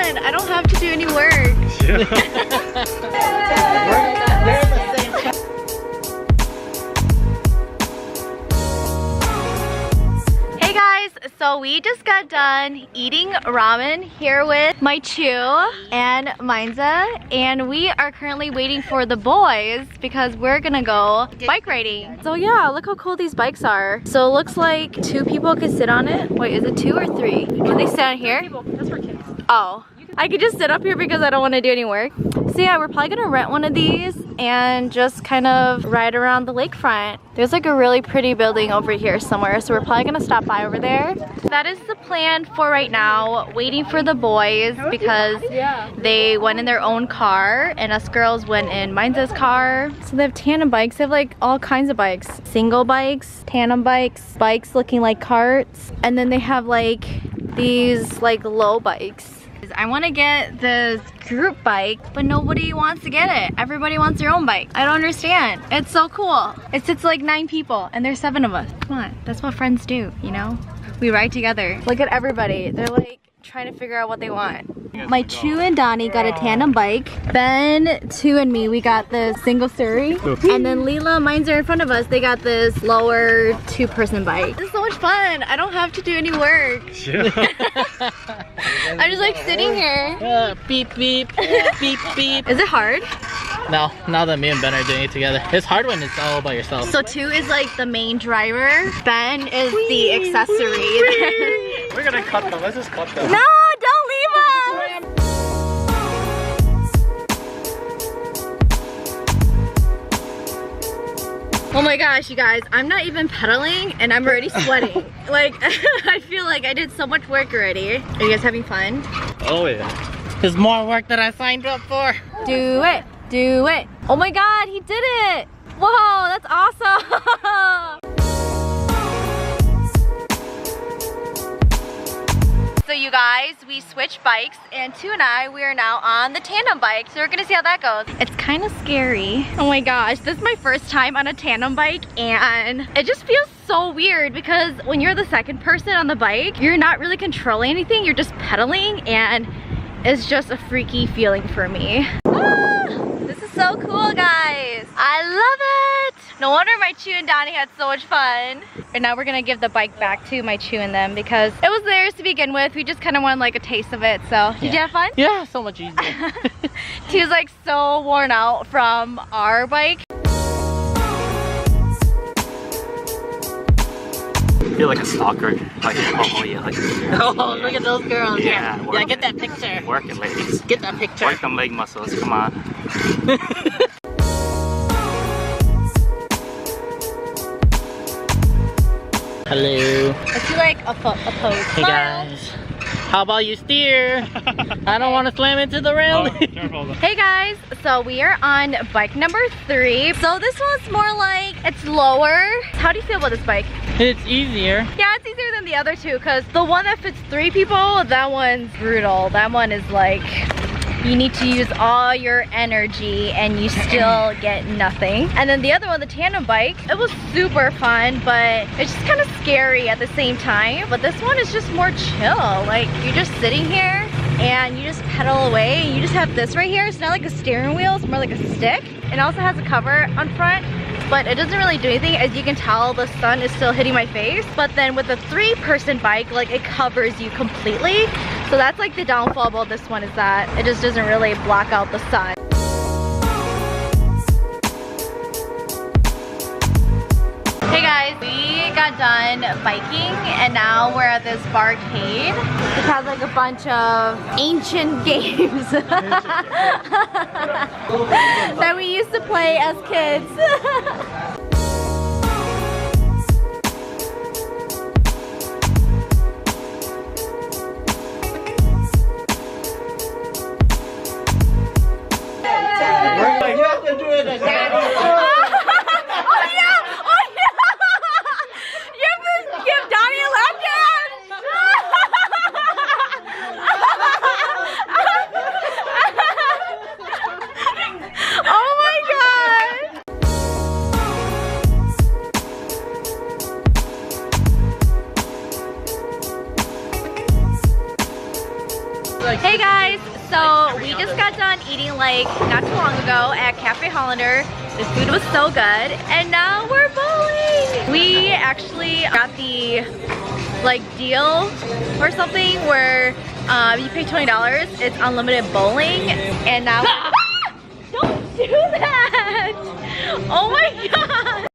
fun. I don't have to do any work. Hey guys, so we just got done eating ramen here with my Chu and Mainza, and we are currently waiting for the boys because we're gonna go bike riding. So yeah, look how cool these bikes are. So it looks like 2 people could sit on it. Wait, is it 2 or 3? Can they sit on here? That's for kids. Oh, I could just sit up here because I don't want to do any work. So yeah, we're probably gonna rent one of these and just kind of ride around the lakefront. There's like a really pretty building over here somewhere, so we're probably gonna stop by over there. That is the plan for right now, waiting for the boys because they went in their own car and us girls went in Mainza's car. So they have tandem bikes. They have like all kinds of bikes. Single bikes, tandem bikes, bikes looking like carts, and then they have like these like low bikes. I want to get this group bike, but nobody wants to get it. Everybody wants their own bike. I don't understand. It's so cool. It sits like 9 people and there's 7 of us. Come on, that's what friends do, you know? We ride together. Look at everybody. They're like trying to figure out what they want. My Chu and Donnie got a tandem bike. Ben, Chu, and me, we got the single Surrey. And then Leela, mine's are in front of us. They got this lower 2-person bike. This is so much fun. I don't have to do any work. I'm just like sitting here. Beep, beep, beep, beep. Is it hard? No, now that me and Ben are doing it together. It's hard when it's all by yourself. So Chu is like the main driver. Ben is the accessory. We're gonna cut them. Let's just cut them. No, don't leave us! Oh my gosh, you guys, I'm not even pedaling and I'm already sweating. Like, I feel like I did so much work already. Are you guys having fun? Oh yeah. There's more work that I signed up for. Do it, do it. Oh my God, he did it. Whoa, that's awesome. So you guys, we switched bikes and Chu and I, we are now on the tandem bike. So we're gonna see how that goes. It's kind of scary. Oh my gosh, this is my first time on a tandem bike and it just feels so weird because when you're the second person on the bike, you're not really controlling anything, you're just pedaling, and it's just a freaky feeling for me. This is so cool, guys. I love it. No wonder my Chu and Donnie had so much fun. And now we're gonna give the bike back to my Chu and them because it was theirs to begin with. We just kind of wanted like a taste of it. So, did you have fun? Yeah, so much easier. Chu's like so worn out from our bike. I feel like a stalker. Like, oh yeah, like. Oh, look at those girls. Yeah, Yeah, get that picture. Work it, ladies. Get that picture. Work them leg muscles. Come on. Hello. Let's do like a pose. Hey guys. How about you steer? I don't want to slam into the rail. Hey guys, so we are on bike number 3. So this one's more like, it's lower. How do you feel about this bike? It's easier. Yeah, it's easier than the other 2 because the one that fits 3 people, that one's brutal. That one is like, you need to use all your energy and you still get nothing. And then the other one, the tandem bike, it was super fun, but it's just kind of scary at the same time. But this one is just more chill. Like, you're just sitting here and you just pedal away. And you just have this right here. It's not like a steering wheel, it's more like a stick. It also has a cover on front, but it doesn't really do anything. As you can tell, the sun is still hitting my face. But then with the 3-person bike, like, it covers you completely. So that's like the downfall about this one, is that it just doesn't really block out the sun. Hey guys, we got done biking and now we're at this barcade. It has like a bunch of ancient games that we used to play as kids. Hey guys, so we just got done eating like not too long ago at Cafe Hollander. The food was so good, and now we're bowling. We actually got the like deal or something where you pay $20, it's unlimited bowling, and now don't do that! Oh my god!